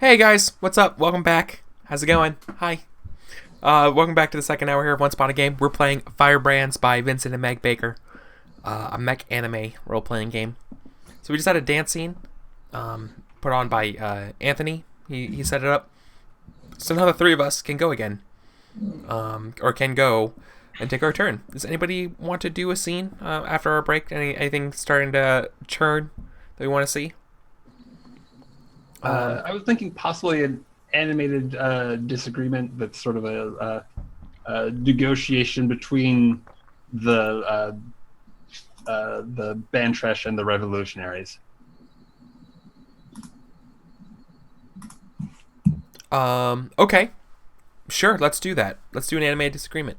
Hey guys, what's up? Welcome back. How's it going? Hi. Welcome back to the second hour here of Once Upon a Game. We're playing Firebrands by Vincent and Meg Baker, a mech anime role-playing game. So we just had a dance scene put on by Anthony. He set it up. So now the three of us can go again, or can go and take our turn. Does anybody want to do a scene after our break? Anything starting to churn that we want to see? I was thinking possibly an animated disagreement that's sort of a negotiation between the Bantresh and the revolutionaries. Okay. Sure, let's do that. Let's do an animated disagreement.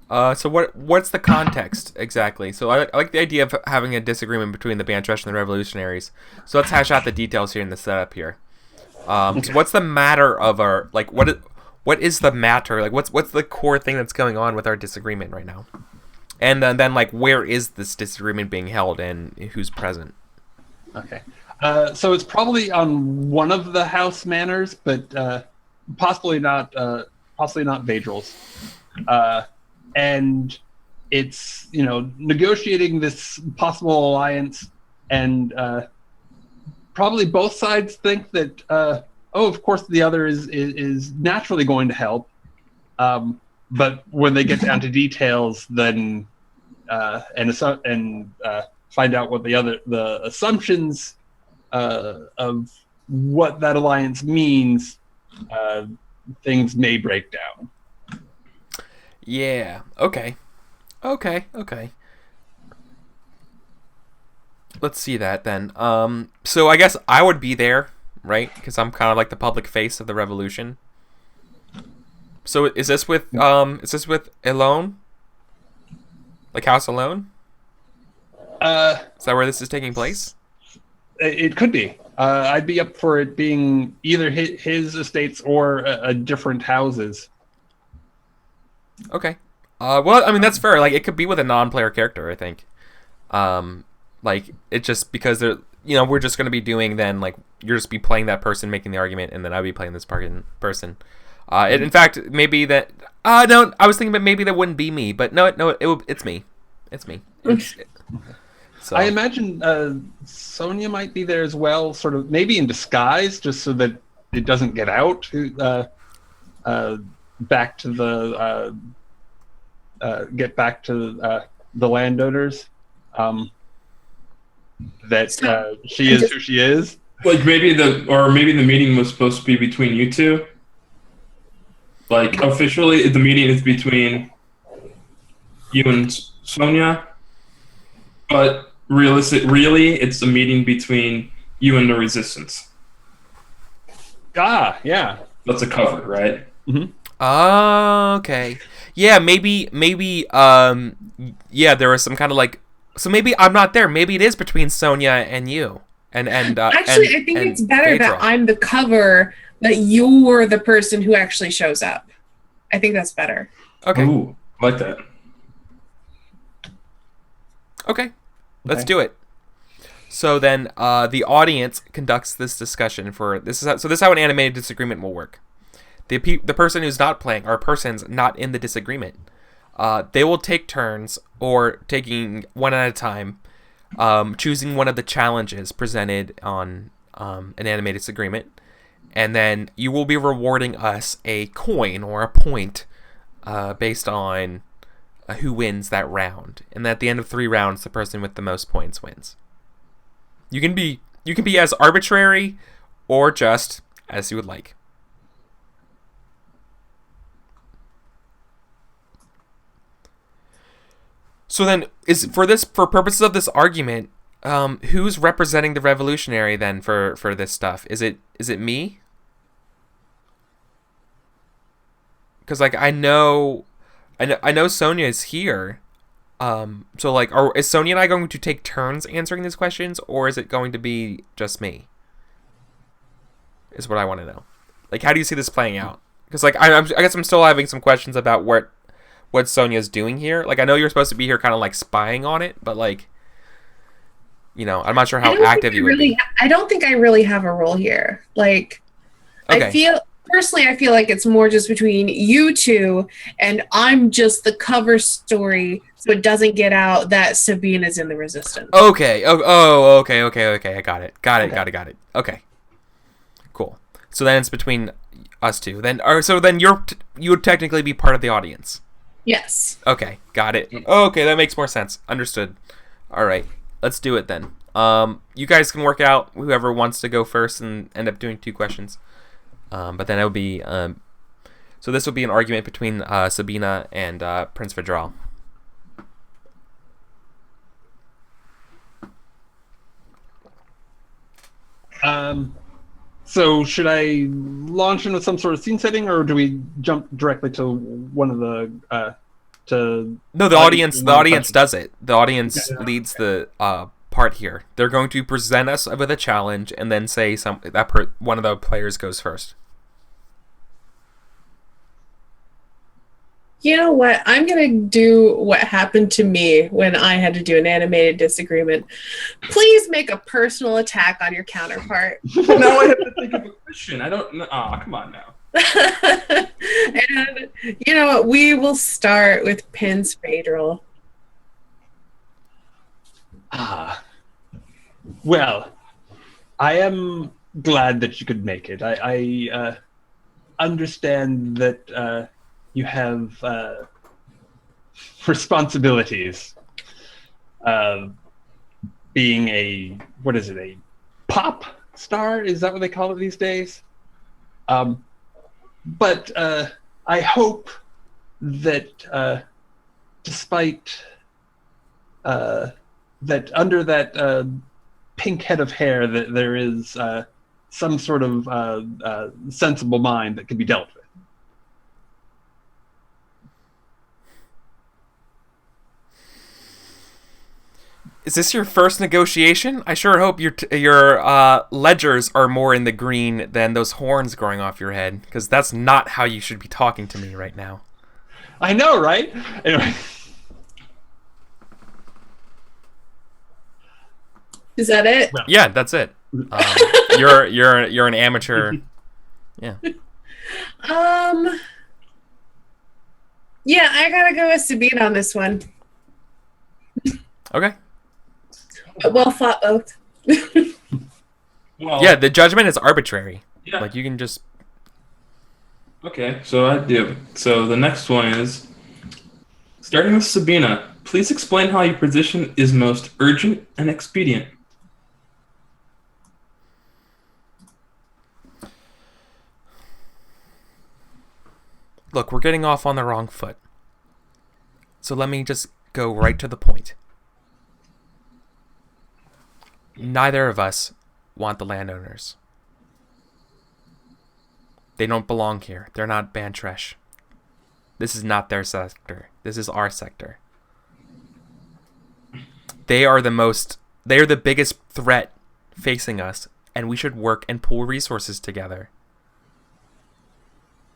So what's the context exactly? So I like the idea of having a disagreement between the Bantresh and the revolutionaries. So let's hash out the details here in the setup here. So what's the matter of our what is the matter? Like what's the core thing that's going on with our disagreement right now? And then like where is this disagreement being held and who's present? Okay. So it's probably on one of the house manors, but possibly not Vadril's. And it's, negotiating this possible alliance, and probably both sides think that, of course the other is naturally going to help. But when they get down to details, then and find out what the assumptions of what that alliance means, things may break down. Yeah. Okay. Let's see that then. So I guess I would be there, right? Because I'm kind of like the public face of the revolution. So is this with Alone? Like House Alone? Is that where this is taking place? It could be. I'd be up for it being either his estates or different houses. Okay. Well, I mean that's fair. Like it could be with a non-player character, I think. Like it just because they're we're just gonna be doing then like you're just be playing that person making the argument, and then I'll be playing this person. In fact, maybe that. No, I was thinking that maybe that wouldn't be me, but no, it's me. It's me. So I imagine Sonia might be there as well, sort of maybe in disguise, just so that it doesn't get out. Back to the get back to the landowners. That she is who she is. Like maybe the meeting was supposed to be between you two. Like officially, the meeting is between you and Sonia, but really, it's a meeting between you and the Resistance. Yeah. That's a cover, right? Mm-hmm. Okay. Yeah, maybe. Yeah, there was some kind of like. So maybe I'm not there. Maybe it is between Sonia and you. Actually, I think it's better that I'm the cover, that you're the person who actually shows up. I think that's better. Okay. Ooh, I like that. Okay. Let's do it. So then, the audience conducts this discussion for this is how an animated disagreement will work. The person who's not playing, or persons not in the disagreement, they will take turns, or taking one at a time, choosing one of the challenges presented on an animated disagreement, and then you will be rewarding us a coin or a point based on who wins that round. And at the end of 3 rounds, the person with the most points wins. You can be as arbitrary or just as you would like. So then, for purposes of this argument, who's representing the revolutionary then for this stuff? Is it me? Because like I know Sonia is here. So like, is Sonia and I going to take turns answering these questions, or is it going to be just me? Is what I want to know. Like, how do you see this playing out? Because like I guess I'm still having some questions about what Sonia's doing here. Like, I know you're supposed to be here kind of like spying on it, but like, I'm not sure how active you would be. I don't think I really have a role here. Like, Okay. I feel like it's more just between you two, and I'm just the cover story, so it doesn't get out that Sabina's in the Resistance. Okay. Okay. I got it. Okay. Cool. So then it's between us two. So then you would technically be part of the audience. Yes. Okay, got it. Okay, that makes more sense. Understood. All right, let's do it then. You guys can work out whoever wants to go first and end up doing 2 questions. But then it would be so this would be an argument between Sabina and Prince Vidral. So should I launch into some sort of scene setting, or do we jump directly to one of the No, the audience does it. The audience leads the part here. They're going to present us with a challenge and then say one of the players goes first. You know what? I'm going to do what happened to me when I had to do an animated disagreement. Please make a personal attack on your counterpart. Now I have to think of a question. I don't know. Oh, come on now. And you know what? We will start with Prince Vidral. Well, I am glad that you could make it. I understand that you have responsibilities. Being a pop star? Is that what they call it these days? But I hope that despite that under that pink head of hair, that there is some sort of sensible mind that can be dealt with. Is this your first negotiation? I sure hope your ledgers are more in the green than those horns growing off your head, because that's not how you should be talking to me right now. I know, right? Anyway. Is that it? Well. Yeah, that's it. You're an amateur. Yeah. Yeah, I gotta go with Sabina on this one. Okay. Well fought both. Yeah, the judgment is arbitrary. Yeah. Like you can just. Okay, so I do. So the next one is, starting with Sabina, please explain how your position is most urgent and expedient. Look, we're getting off on the wrong foot. So let me just go right to the point. Neither of us want the landowners. They don't belong here. They're not Bantresh. This is not their sector. This is our sector. They are the biggest threat facing us, and we should work and pool resources together.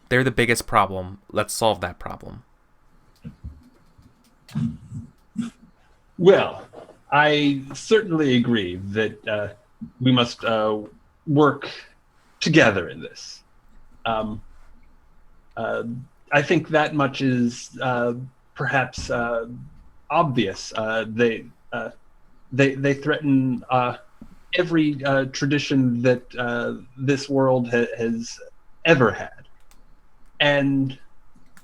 They're the biggest problem. Let's solve that problem. Well, I certainly agree that we must work together in this. I think that much is perhaps obvious. They threaten every tradition that this world has ever had, and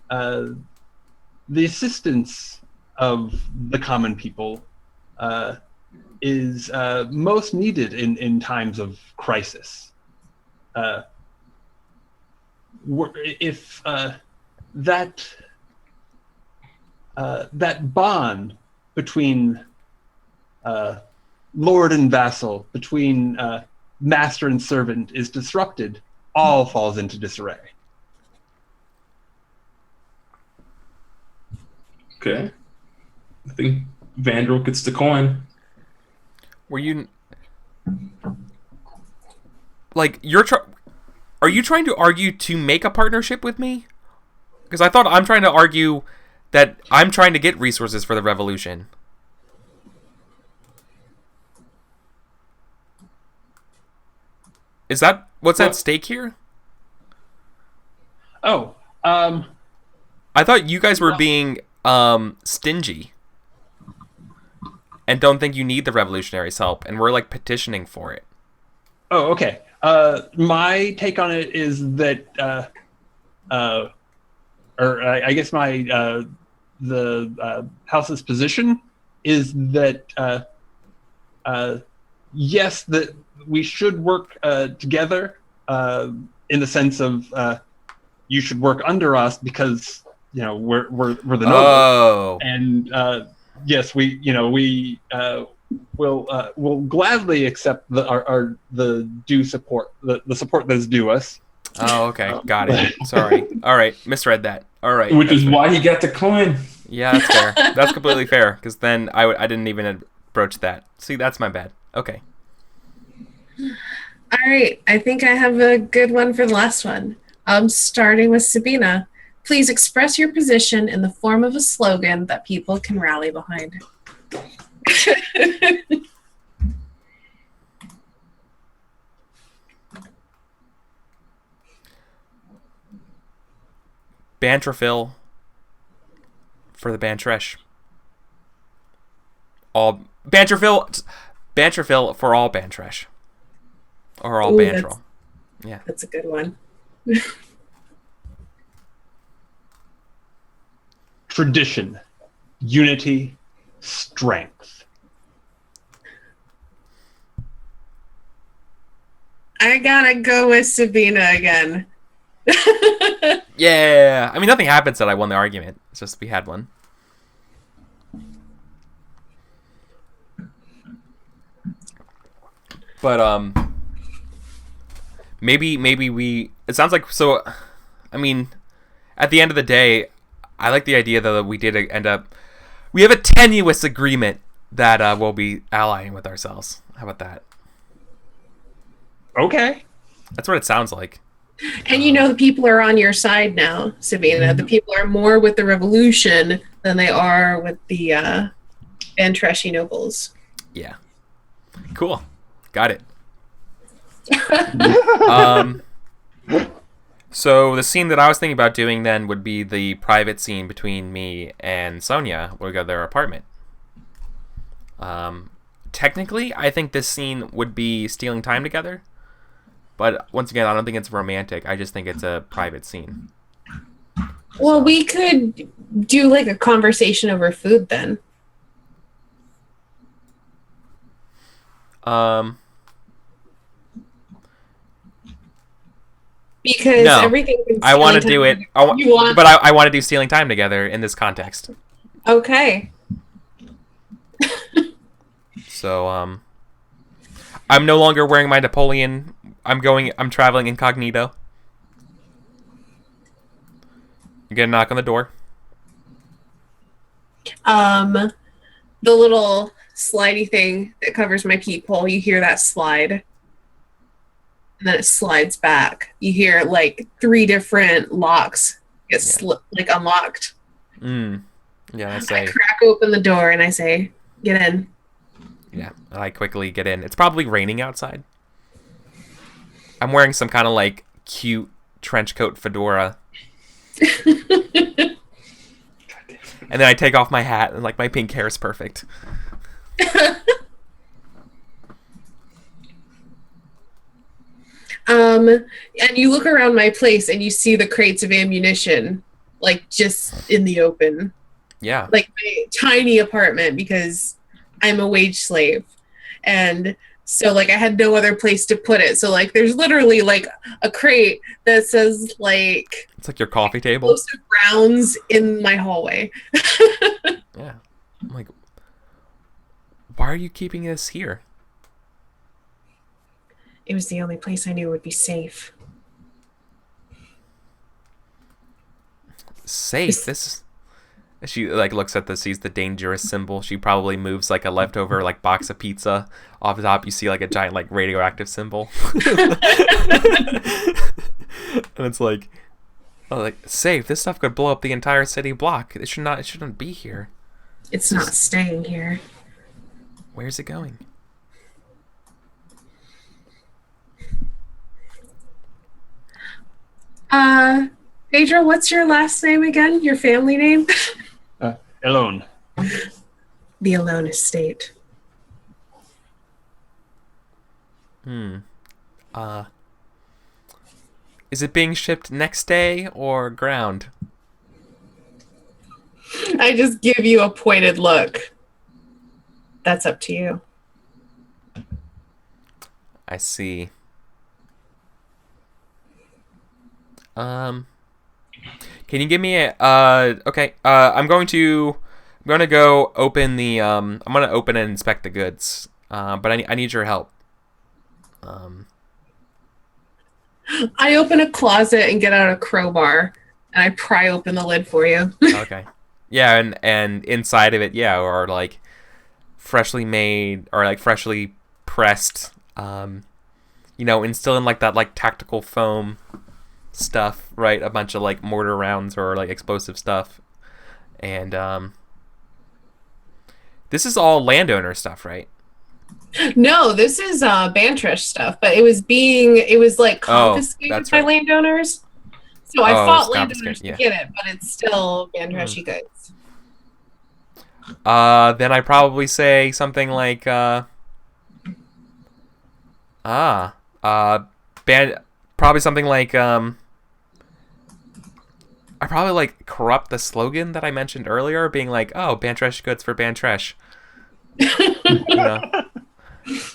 the assistance of the common people is most needed in times of crisis. If that bond between lord and vassal, between master and servant is disrupted, all falls into disarray. Okay. I think Vandal gets the coin. Were you like are you trying to argue to make a partnership with me? Because I thought I'm trying to argue that I'm trying to get resources for the revolution. Is that what's at stake here? I thought you guys were being stingy and don't think you need the revolutionaries' help, and we're like petitioning for it. Oh, okay. My take on it is that, I guess the House's position is that, yes, that we should work together in the sense of you should work under us because we're the nobles, Oh, and yes, we'll gladly accept the due support, the support that's due us. oh, okay, got it. Sorry. All right, misread that. All right, Which that's is fair. why he got the coin. Yeah, that's fair. That's completely fair. Because then I didn't even broach that. See, that's my bad. Okay. All right, I think I have a good one for the last one. Starting with Sabina. Please express your position in the form of a slogan that people can rally behind. Banterfill for the Bantresh. All Banterfill for all Bantresh. Or all Ooh, Bantrol. Yeah. That's a good one. Tradition, unity, strength. I gotta go with Sabina again. Yeah. I mean, nothing happens that I won the argument. It's just we had one. But maybe we. It sounds like so. I mean, at the end of the day, I like the idea though that we did end up. We have a tenuous agreement that we'll be allying with ourselves. How about that? Okay. That's what it sounds like. And the people are on your side now, Sabina. The people are more with the revolution than they are with the Bantreshi nobles. Yeah. Cool. Got it. So the scene that I was thinking about doing then would be the private scene between me and Sonia where we go to their apartment. Technically, I think this scene would be stealing time together. But once again, I don't think it's romantic. I just think it's a private scene. Well, we could do like a conversation over food then. Because No, everything. I want to do it. But I want to do stealing time together in this context. Okay. So I'm no longer wearing my Napoleon. I'm traveling incognito. You get a knock on the door. The little slidey thing that covers my peephole, you hear that slide. And then it slides back. You hear like 3 different locks get unlocked. Yeah, I say. I crack open the door and I say, "Get in." Yeah, I quickly get in. It's probably raining outside. I'm wearing some kind of like cute trench coat fedora. And then I take off my hat and like my pink hair is perfect. And you look around my place and you see the crates of ammunition like just in the open. Yeah. Like my tiny apartment because I'm a wage slave. And so like I had no other place to put it. So like there's literally like a crate that says like it's like your coffee table. explosive rounds in my hallway. Yeah. I'm like, why are you keeping this here? It was the only place I knew would be safe. Safe? This she like looks at sees the dangerous symbol. She probably moves like a leftover like box of pizza. Off the top you see like a giant like radioactive symbol. And it's like safe. This stuff could blow up the entire city block. It shouldn't be here. It's not staying here. Where's it going? Pedro, what's your last name again? Your family name? Alone. The Alone Estate. Is it being shipped next day or ground? I just give you a pointed look. That's up to you. I see. Can you give me a okay, I'm going to go open the I'm going to open and inspect the goods. But I need your help. I open a closet and get out a crowbar, and I pry open the lid for you. Okay. Yeah, and inside of it, yeah, or like freshly made or like freshly pressed and still in like that like tactical foam stuff, right? A bunch of like mortar rounds or like explosive stuff. And this is all landowner stuff, right? No, this is Bantrish stuff, but it was like confiscated by landowners. So I fought landowners to get it, but it's still Bantrish goods. Then I probably say something like probably something like I probably like corrupt the slogan that I mentioned earlier, being like, "Oh, Bantrish goods for Bantrish."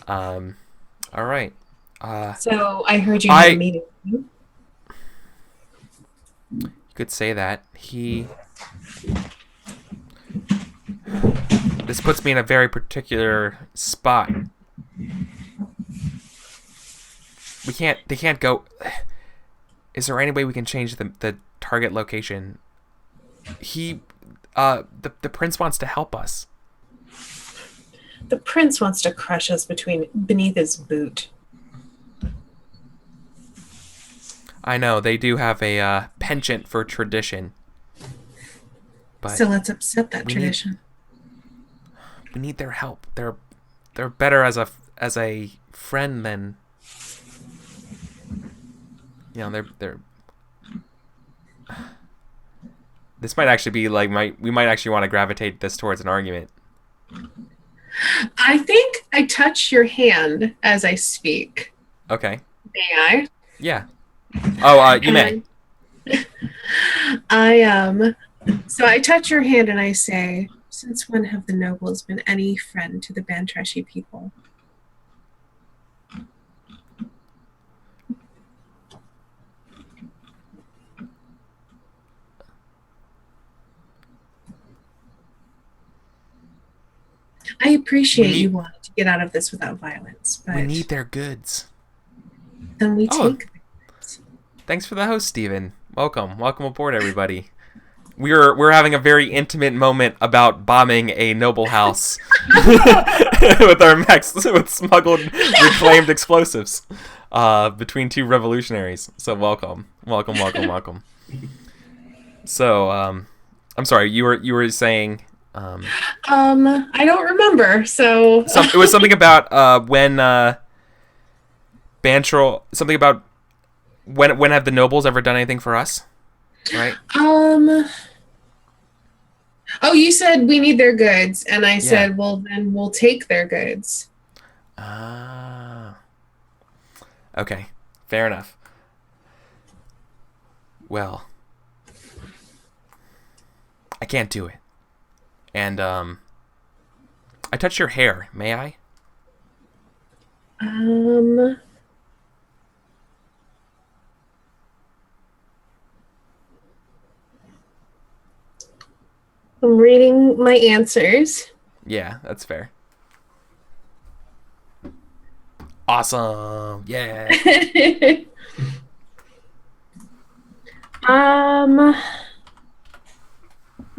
All right. So I heard you had a meeting. You could say that. This puts me in a very particular spot. They can't go. Is there any way we can change the target location? The prince wants to help us. The prince wants to crush us beneath his boot. I know, they do have a penchant for tradition. But so let's upset that tradition. We need their help. They're better as a friend than they're this might actually be like we might actually want to gravitate this towards an argument. I think I touch your hand as I speak. Okay. May I? Yeah. Oh, you may. So I touch your hand and I say, "Since when have the nobles been any friend to the Bantreshi people?" I appreciate you wanting to get out of this without violence, but we need their goods. Then we take them. Thanks for the host, Steven. Welcome aboard, everybody. We're having a very intimate moment about bombing a noble house with our mechs with smuggled reclaimed explosives between two revolutionaries. So welcome. So I'm sorry, you were saying. I don't remember. So it was something about when Bantrol. Something about when have the nobles ever done anything for us? Right. Oh, you said we need their goods, and I said, well, then we'll take their goods. Okay, fair enough. Well, I can't do it. And I touch your hair. May I? I'm reading my answers. Yeah, that's fair. Awesome. Yeah.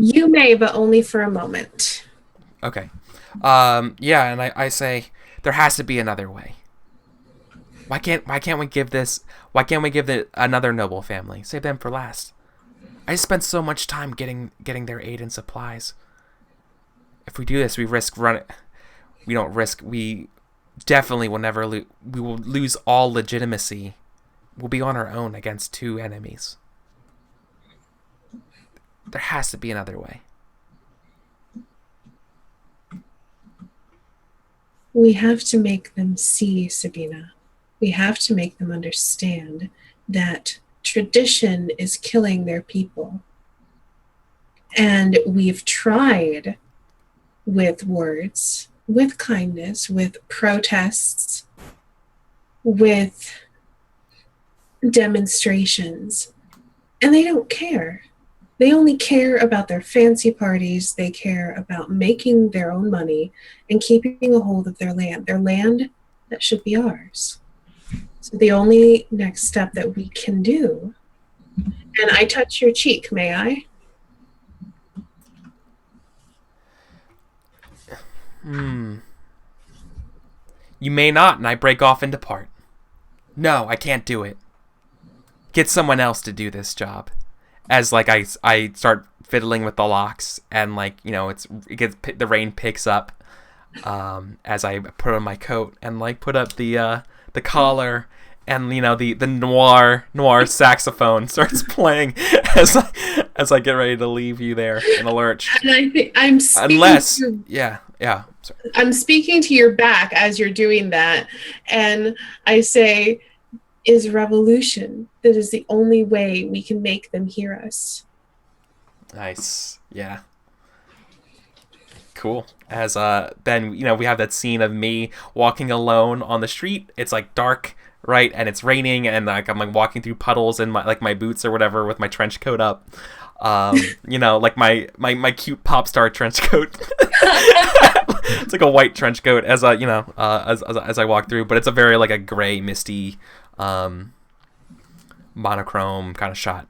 You may, but only for a moment. Okay. Yeah, and I say there has to be another way. Why can't we give another noble family? Save them for last. I just spent so much time getting their aid and supplies. If we do this, we definitely will never lose. We will lose all legitimacy. We'll be on our own against two enemies. There has to be another way. We have to make them see, Sabina. We have to make them understand that tradition is killing their people. And we've tried with words, with kindness, with protests, with demonstrations, and they don't care. They only care about their fancy parties. They care about making their own money and keeping a hold of their land that should be ours. So the only next step that we can do, and I touch your cheek, may I? You may not, and I break off into part. No, I can't do it. Get someone else to do this job. As like I start fiddling with the locks, and like, you know, the rain picks up as I put on my coat and like put up the collar, and you know the noir saxophone starts playing as I get ready to leave you there in the lurch. And I think I'm speaking Unless to, yeah. Sorry. I'm speaking to your back as you're doing that, and I say, is revolution. That is the only way we can make them hear us. Nice. Yeah. Cool. As then, you know, we have that scene of me walking alone on the street. It's like dark, right? And it's raining, and like I'm like walking through puddles in my boots or whatever with my trench coat up. You know, like my cute pop star trench coat. It's like a white trench coat as I, you know, as I walk through, but it's a very like a gray, misty, monochrome kind of shot.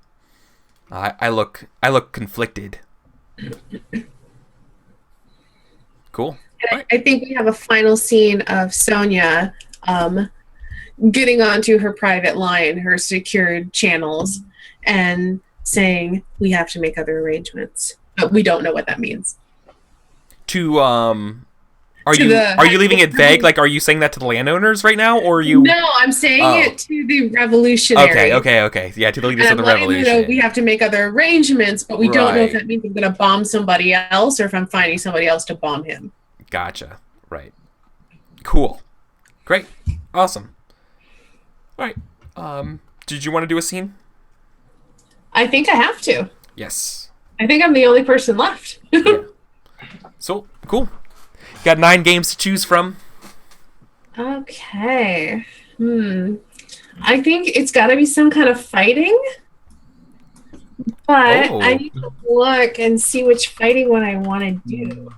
I look conflicted. Cool. Right. I think we have a final scene of Sonia getting onto her private line, her secured channels, and saying we have to make other arrangements, but we don't know what that means. Are you leaving it vague? Like, are you saying that to the landowners right now, or are you? No, I'm saying it to the revolutionary. Okay. Yeah, to the leaders of the revolution. You know, we have to make other arrangements, but we don't know if that means I'm going to bomb somebody else or if I'm finding somebody else to bomb him. Gotcha. Right. Cool. Great. Awesome. All right. Did you want to do a scene? I think I have to. Yes. I think I'm the only person left. Yeah. So, cool. Got 9 games to choose from. Okay. I think it's got to be some kind of fighting. But I need to look and see which fighting one I want to do.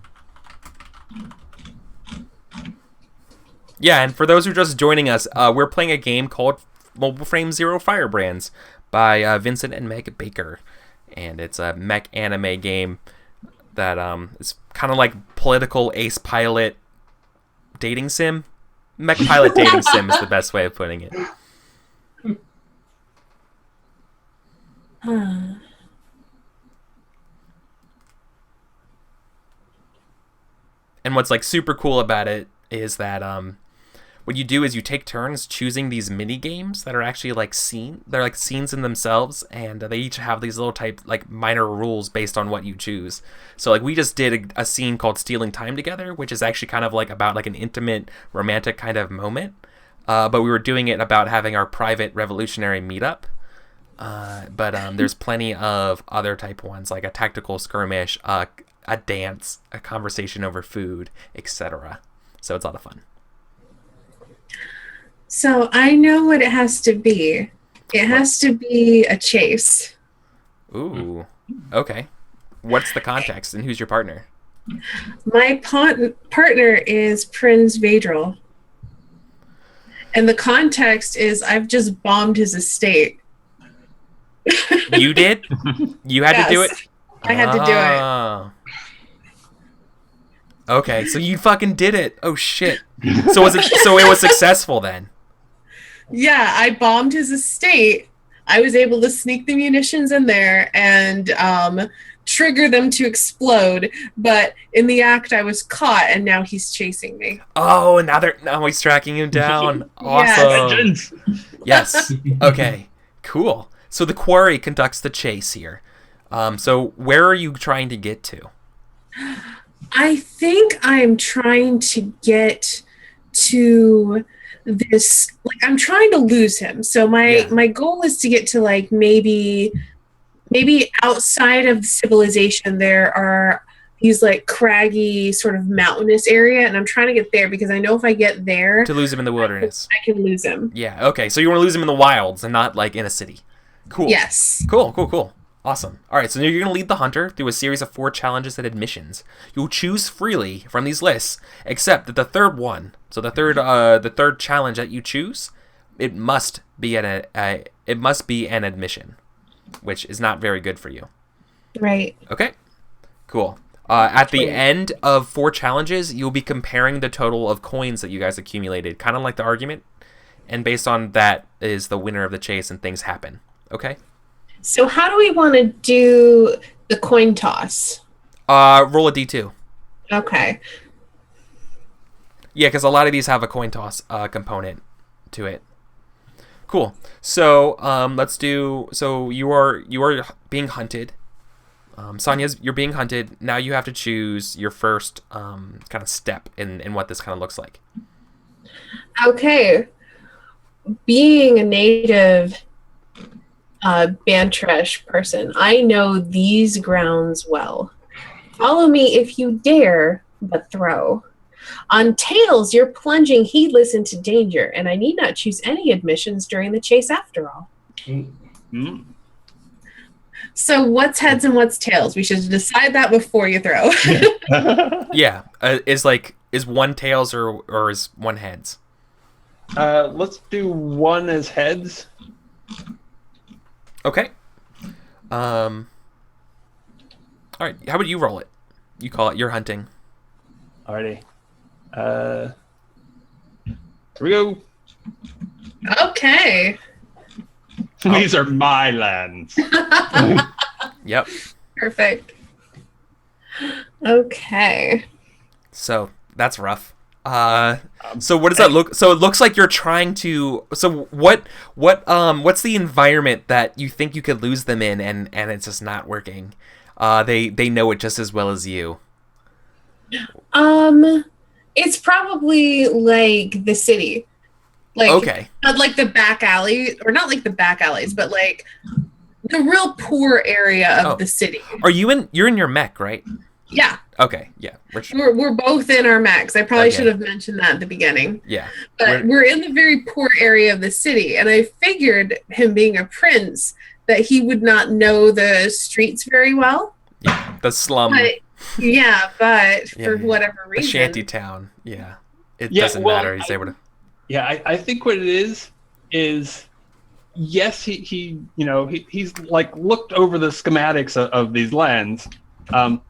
Yeah, and for those who are just joining us, we're playing a game called Mobile Frame Zero Firebrands by Vincent and Meg Baker. And it's a mech anime game that is kind of like political ace pilot dating sim. Mech pilot dating sim is the best way of putting it. And what's like super cool about it is that what you do is you take turns choosing these mini games that are actually like they're like scenes in themselves, and they each have these little type like minor rules based on what you choose. So like we just did a scene called Stealing Time Together, which is actually kind of like about like an intimate romantic kind of moment, but we were doing it about having our private revolutionary meetup. But there's plenty of other type ones, like a tactical skirmish, a dance, a conversation over food, etc. So it's a lot of fun. So I know what it has to be. It has to be a chase. Ooh, okay. What's the context, and who's your partner? My partner is Prince Vadril. And the context is I've just bombed his estate. You did? You had to do it? I had to do it. Okay, so you fucking did it. Oh shit. So it was successful then? Yeah, I bombed his estate. I was able to sneak the munitions in there and trigger them to explode, but in the act I was caught, and now he's chasing me. Oh, and now he's tracking him down. Awesome. Yes. Okay. Cool. So the quarry conducts the chase here. So where are you trying to get to? I think I'm trying to get to this. Like, I'm trying to lose him. So my goal is to get to like maybe outside of civilization there are these like craggy sort of mountainous area, and I'm trying to get there because I know if I get there To lose him in the wilderness. I can lose him. Yeah, okay. So you want to lose him in the wilds and not like in a city. Cool. Yes. Cool. Awesome. All right, so you're going to lead the hunter through a series of 4 challenges and admissions. You'll choose freely from these lists, except that the third one, so the third challenge that you choose, it must be an admission, which is not very good for you. Right. Okay. Cool. At the end of 4 challenges, you'll be comparing the total of coins that you guys accumulated, kind of like the argument, and based on that is the winner of the chase and things happen. Okay? So how do we want to do the coin toss? Roll a d2. Okay. Yeah, because a lot of these have a coin toss component to it. Cool. So let's do. So you are being hunted. You're being hunted. Now you have to choose your first kind of step in what this kind of looks like. Okay. Being a native Bantresh person, I know these grounds well. Follow me if you dare, but throw. On tails, you're plunging heedless into danger, and I need not choose any admissions during the chase after all. Mm. So what's heads and what's tails? We should decide that before you throw. Yeah. Is one tails or is one heads? Let's do one as heads. Okay. All right. How about you roll it? You call it. You're hunting. Alrighty. Here we go. Okay. These are my lands. Yep. Perfect. Okay. So that's rough. So what does that look? So it looks like you're trying to. So what's the environment that you think you could lose them in, and it's just not working? They know it just as well as you. It's probably like the city. Like, okay. Not like the back alley, or not like the back alleys, but like the real poor area of the city. You're in your mech, right? Yeah. Okay. Yeah. We're both in our mechs. I probably should have mentioned that at the beginning. Yeah. But we're in the very poor area of the city, and I figured him being a prince that he would not know the streets very well. Yeah. The slum. But for whatever reason. The shanty town. Yeah. It doesn't matter. He's able to. Yeah, I think what it is yes, he's like looked over the schematics of these lands,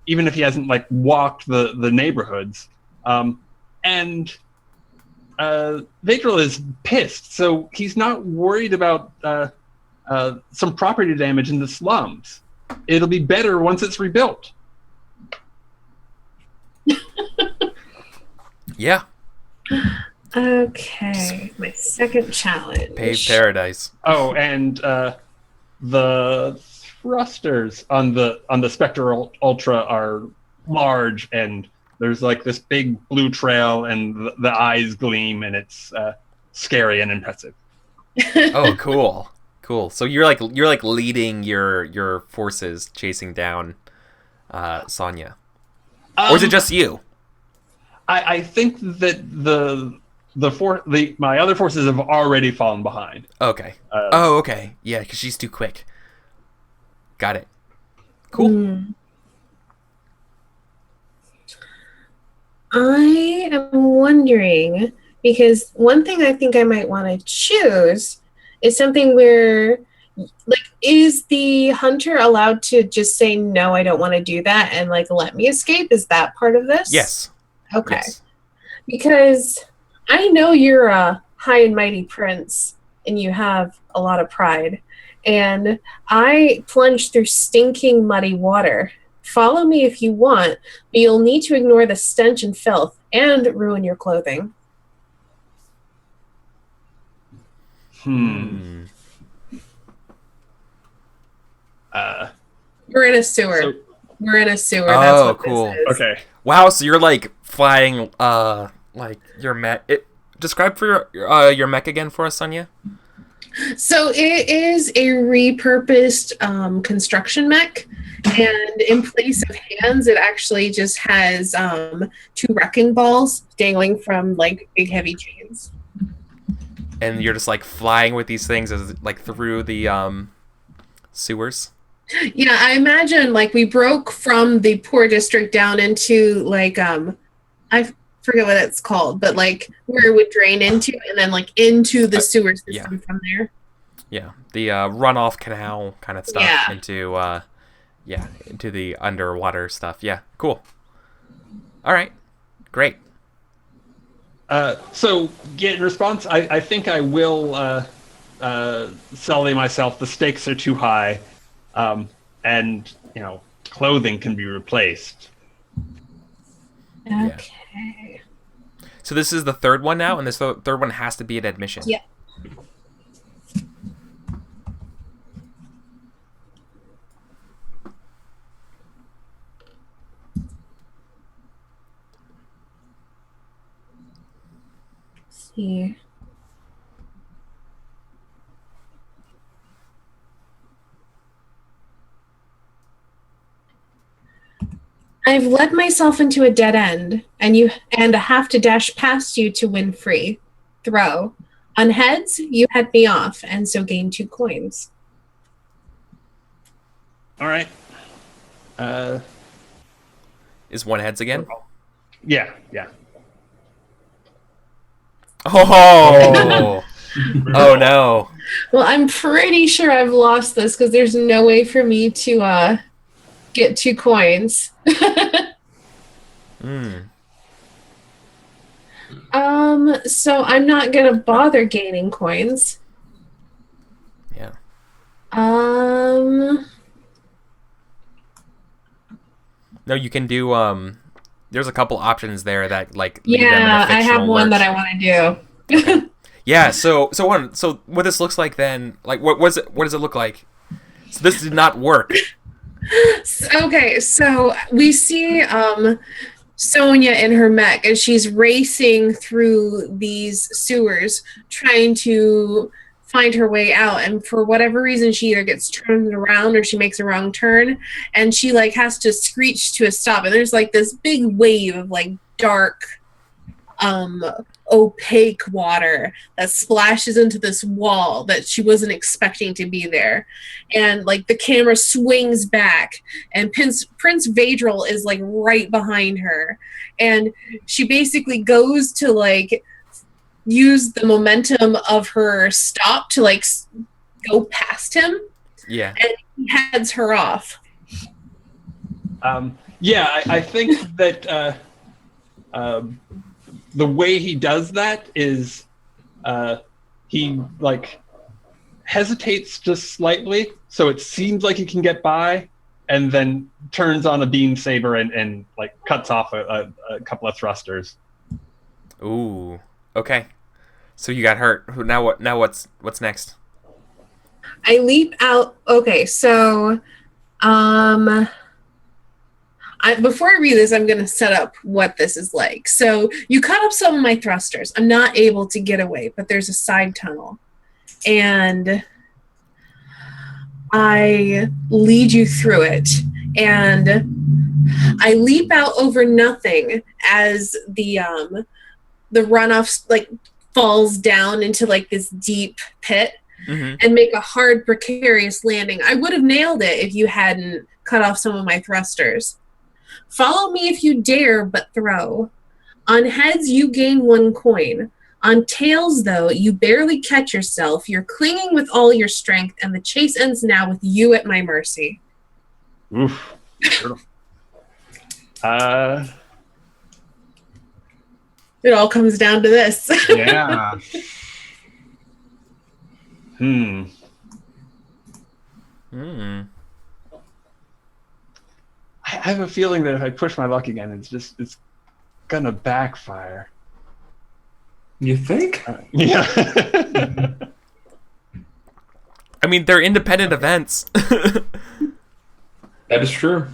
even if he hasn't like walked the neighborhoods, and Vadril is pissed, so he's not worried about some property damage in the slums. It'll be better once it's rebuilt. Yeah. Okay, my second challenge. Paved paradise. Oh, and the thrusters on the Spectre Ultra are large, and there's like this big blue trail, and the eyes gleam, and it's scary and impressive. Oh, cool. So you're like leading your forces chasing down Sonya, or is it just you? I think that my other forces have already fallen behind. Okay. Okay. Yeah, because she's too quick. Got it. Cool. I am wondering, because one thing I think I might want to choose is something where, like, is the hunter allowed to just say, no, I don't want to do that, and, like, let me escape? Is that part of this? Yes. Okay. Yes. Because I know you're a high and mighty prince, and you have a lot of pride. And I plunged through stinking muddy water. Follow me if you want, but you'll need to ignore the stench and filth and ruin your clothing. We're in a sewer. So- We're in a sewer. Oh, That's what cool. this is. Okay. Wow, so you're like flying, like your mech. Describe for your mech again for us, Sonia. So it is a repurposed construction mech, and in place of hands, it actually just has 2 wrecking balls dangling from like big heavy chains. And you're just like flying with these things as like through the sewers. Yeah, I imagine like we broke from the poor district down into like I forget what it's called, but like where it would drain into, and then like into the sewer system from there. Yeah, the runoff canal kind of stuff Yeah. into the underwater stuff. Yeah, cool. All right, great. So, in response, I think I will sully myself. The stakes are too high, and clothing can be replaced. Okay. So this is the third one now, and this third one has to be an admission. Yeah. See. I've led myself into a dead end, and I have to dash past you to win free. Throw. On heads, you head me off, and so gain 2 coins. All right. Is one heads again? Yeah. Oh, oh no. Well, I'm pretty sure I've lost this because there's no way for me to get 2 coins. So I'm not gonna bother gaining coins. Yeah. No, you can do there's a couple options there that like lead them in a Yeah, I have fictional one lurch. that I want to do. Yeah, so what this looks like then, like what does it look like? So this did not work. Okay, so we see Sonia in her mech, and she's racing through these sewers trying to find her way out, and for whatever reason she either gets turned around or she makes a wrong turn, and she like has to screech to a stop, and there's like this big wave of like dark opaque water that splashes into this wall that she wasn't expecting to be there, and like the camera swings back, and Prince Vadril is like right behind her, and she basically goes to like use the momentum of her stop to like go past him, Yeah. and he heads her off. I think that the way he does that is he like hesitates just slightly, so it seems like he can get by, and then turns on a beam saber and like cuts off a couple of thrusters. Ooh. Okay. So you got hurt. Now what? Now what's next? I leap out. Okay, so before I read this, I'm going to set up what this is like. So you cut up some of my thrusters. I'm not able to get away, but there's a side tunnel. And I lead you through it. And I leap out over nothing as the runoff like falls down into like this deep pit, and make a hard, precarious landing. I would have nailed it if you hadn't cut off some of my thrusters. Follow me if you dare, but throw. On heads, you gain 1 coin. On tails, though, you barely catch yourself. You're clinging with all your strength, and the chase ends now with you at my mercy. Oof. It all comes down to this. Yeah. I have a feeling that if I push my luck again, it's gonna backfire. You think? Yeah. I mean, they're independent events. That is true.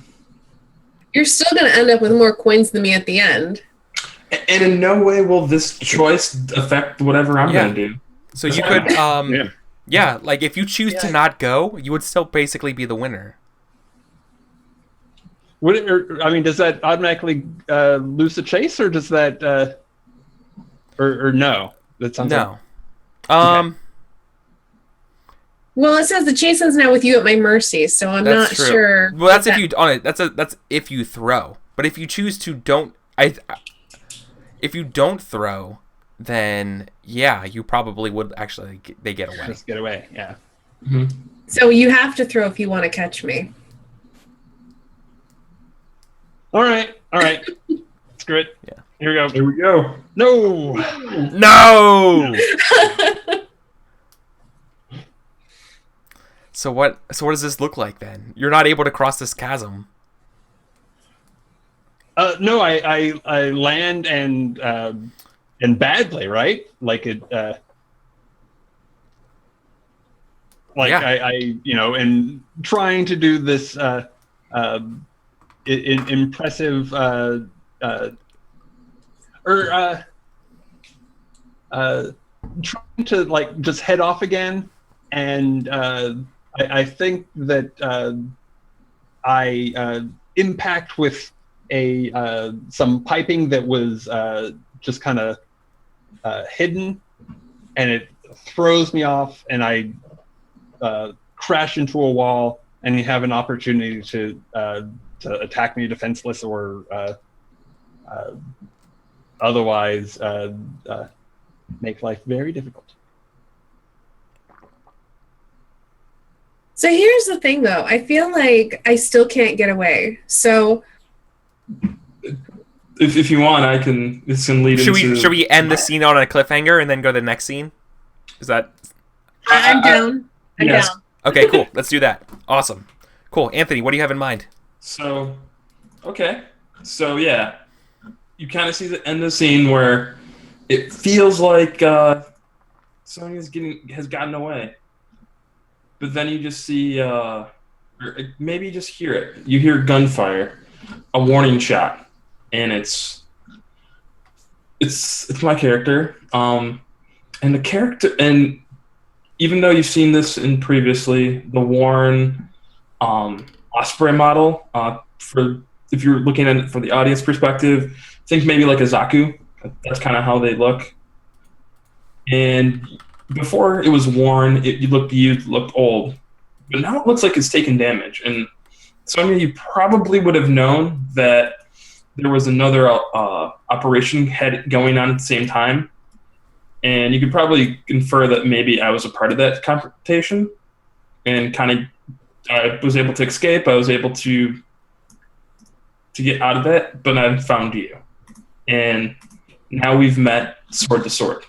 You're still going to end up with more coins than me at the end. And in no way will this choice affect whatever I'm going to do. So you could, like if you choose to not go, you would still basically be the winner. Does that automatically lose the chase, or does that, or no? That sounds no. Okay. Well, it says the chase is now with you at my mercy, so I'm not sure. Well, that's if you on it. That's if you throw. But if you choose to don't, if you don't throw, then yeah, you probably would actually. They get away. Just get away. Yeah. Mm-hmm. So you have to throw if you want to catch me. All right. Screw it. Yeah. Here we go. Here we go. No. So what does this look like then? You're not able to cross this chasm. No, I land and badly, right? Like it. And trying to do this impressive trying to like just head off again, and I think that I impact with some piping that was just kind of hidden, and it throws me off, and I crash into a wall, and you have an opportunity to attack me defenseless or otherwise make life very difficult. So here's the thing, though. I feel like I still can't get away. So if you want, I can. This can lead into. Should we end the scene on a cliffhanger and then go to the next scene? Is that? I'm down. I'm yes. down. Okay, cool. Let's do that. Awesome. Cool. Anthony, what do you have in mind? So, okay. So yeah, you kind of see the end of the scene where it feels like Sonya's has gotten away. But then you just see, or maybe you just hear it. You hear gunfire, a warning shot, and it's my character. And the character, and even though you've seen this in previously, the Warren Osprey model, for if you're looking at it from the audience perspective, think maybe like a Zaku. That's kind of how they look. And before it was worn, you looked old, but now it looks like it's taken damage. And some of you probably would have known that there was another operation going on at the same time, and you could probably infer that maybe I was a part of that confrontation, and kind of I was able to escape. I was able to get out of it, but I found you, and now we've met sword to sword.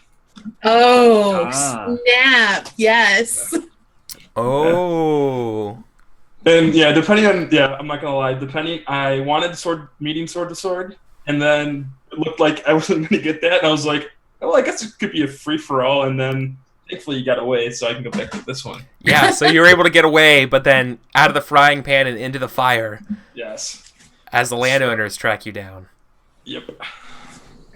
Oh, snap. Yes. Oh. And yeah, I'm not gonna lie, I wanted meeting sword to sword, and then it looked like I wasn't gonna get that, and I was like, oh, I guess it could be a free for all, and then thankfully you got away, so I can go back to this one. Yeah, so you were able to get away, but then out of the frying pan and into the fire. Yes. As the landowners track you down. Yep.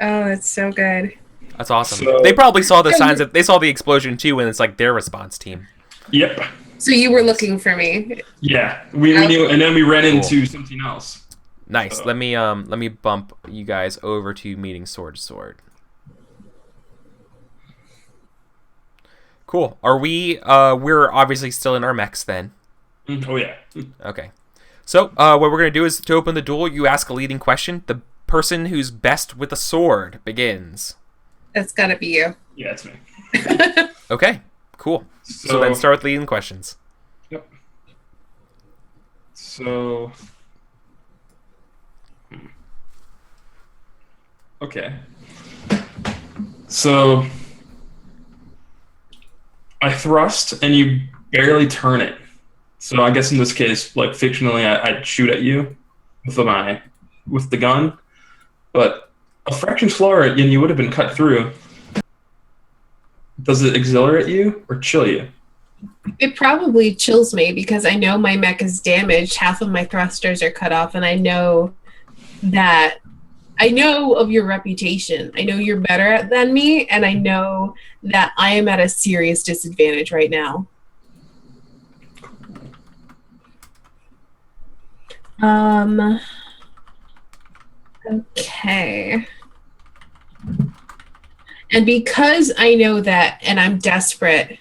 Oh, that's so good. That's awesome. So, they probably saw the signs they saw the explosion too, and it's like their response team. Yep. So you were looking for me. Yeah, we knew, and then we ran into something else. Nice. So. Let me bump you guys over to meeting sword to sword. Cool. Are we? We're obviously still in our mechs then. Oh yeah. Okay. So what we're gonna do is to open the duel, you ask a leading question. The person who's best with a sword begins. That's gotta be you. Yeah, it's me. Okay. Cool. So then start with leading questions. Yep. So. Okay. So. I thrust and you barely turn it. So I guess in this case, like fictionally, I'd shoot at you with the gun, but a fraction slower and you would have been cut through. Does it exhilarate you or chill you? It probably chills me because I know my mech is damaged. Half of my thrusters are cut off, and I know of your reputation. I know you're better than me, and I know that I am at a serious disadvantage right now. Okay. And because I know that, and I'm desperate,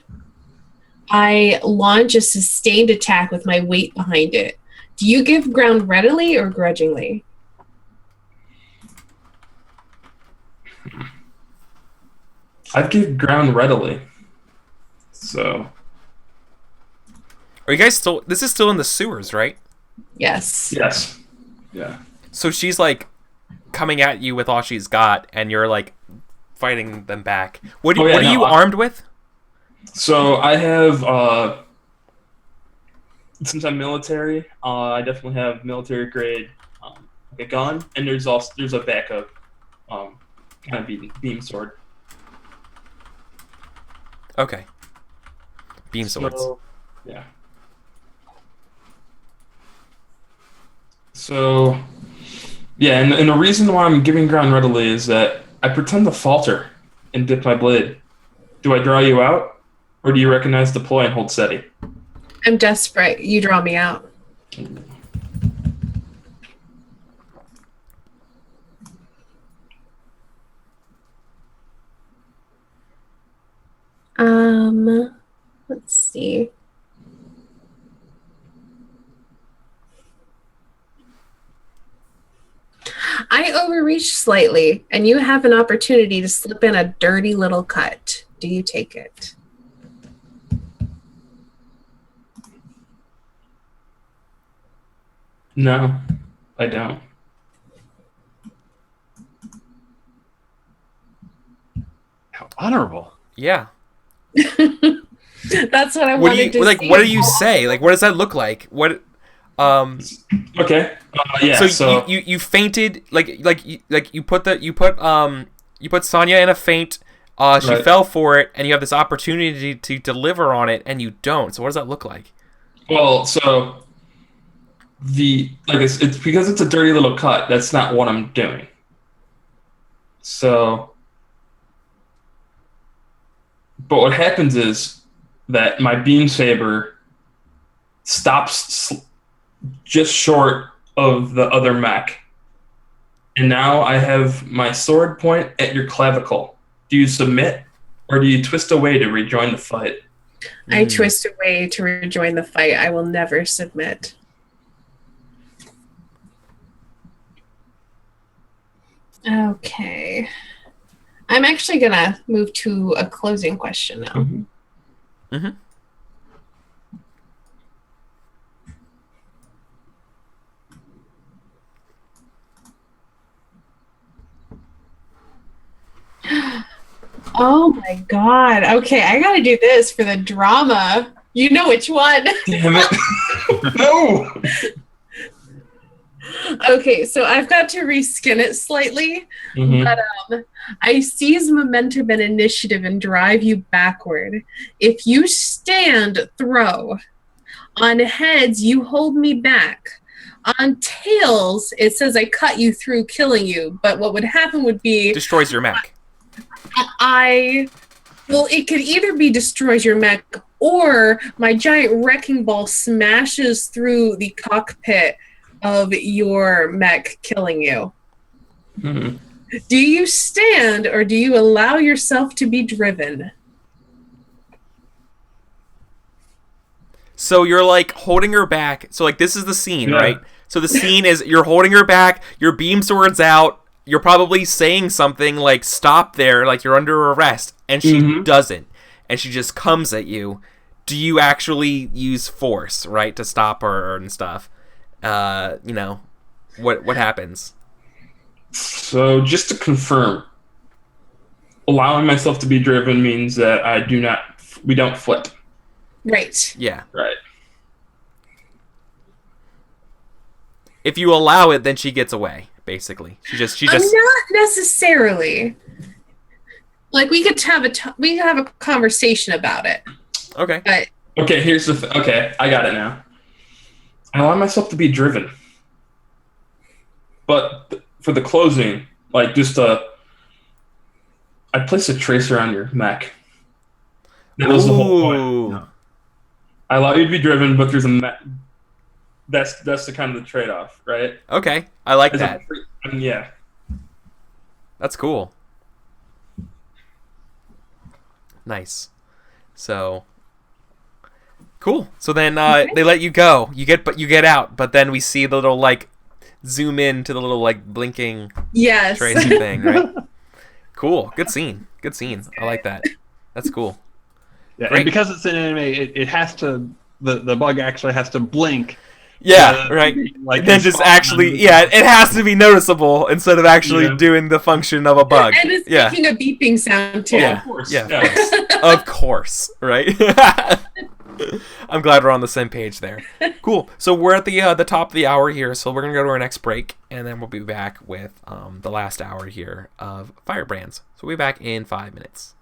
I launch a sustained attack with my weight behind it. Do you give ground readily or grudgingly? I'd give ground readily. So. Are you guys still? This is still in the sewers, right? Yes. Yes. Yeah. So she's like coming at you with all she's got, and you're like fighting them back. What are you armed with? So I have, since I'm military, I definitely have military grade a gun, and there's a backup kind of beam sword. Okay. Beam swords. So, yeah. So, yeah, and the reason why I'm giving ground readily is that I pretend to falter and dip my blade. Do I draw you out, or do you recognize deploy and hold steady? I'm desperate. You draw me out. Let's see. I overreached slightly, and you have an opportunity to slip in a dirty little cut. Do you take it? No, I don't. How honorable. Yeah. That's what I wanted to see. What do you say? Like, what does that look like? What? Okay. Yeah. So you fainted. You put Sonya in a faint. She Right. fell for it, and you have this opportunity to deliver on it, and you don't. So what does that look like? Well, so it's because it's a dirty little cut. That's not what I'm doing. So, but what happens is that my beam saber stops just short of the other mech, and now I have my sword point at your clavicle. Do you submit, or do you twist away to rejoin the fight? I twist away to rejoin the fight. I will never submit. Okay. I'm actually going to move to a closing question now. Mm-hmm. Mm-hmm. Oh my god. Okay, I gotta do this for the drama. You know which one. Damn it. No! Okay, so I've got to reskin it slightly. Mhm. But I seize momentum and initiative and drive you backward. If you stand, throw. On heads, you hold me back. On tails, it says I cut you through, killing you. But what would happen would be Destroys your mech. it could either be destroys your mech or my giant wrecking ball smashes through the cockpit of your mech, killing you. Mhm. Do you stand or do you allow yourself to be driven? So you're like holding her back. So like this is the scene, Yeah. right? So the scene is you're holding her back, your beam sword's out, you're probably saying something like stop there, like you're under arrest, and she Mhm. doesn't. And she just comes at you. Do you actually use force, right, to stop her and stuff? What happens? So just to confirm, allowing myself to be driven means that we don't flip. Right. Yeah. Right. If you allow it, then she gets away, basically. She just Not necessarily. Like we could have a conversation about it. Okay. But Okay, here's the okay, I got it now. I allow myself to be driven. But for the closing, like just I place a tracer on your mech. That was the whole point. Ooh. I allow you to be driven, but there's a that's the kind of the trade-off, right? Okay, I like As that. Yeah. That's cool. Nice. So cool. So then they let you go. You get out, but then we see the little like zoom in to the little like blinking Yes. tracer thing, right? Cool. Good scene. Good scene. I like that. That's cool. Yeah, Great. and because it's an anime, it has to the bug actually has to blink. Yeah, right. Like Then just actually, yeah, it has to be noticeable insteed of actually Yeah. doing the function of a bug. And it's Yeah. making a beeping sound too. Yeah. Of course. Yeah. Yeah. Of course, right? I'm glad we're on the same page there. Cool. So we're at the top of the hour here, so we're gonna go to our next break, and then we'll be back with the last hour here of Firebrands. So we'll be back in 5 minutes.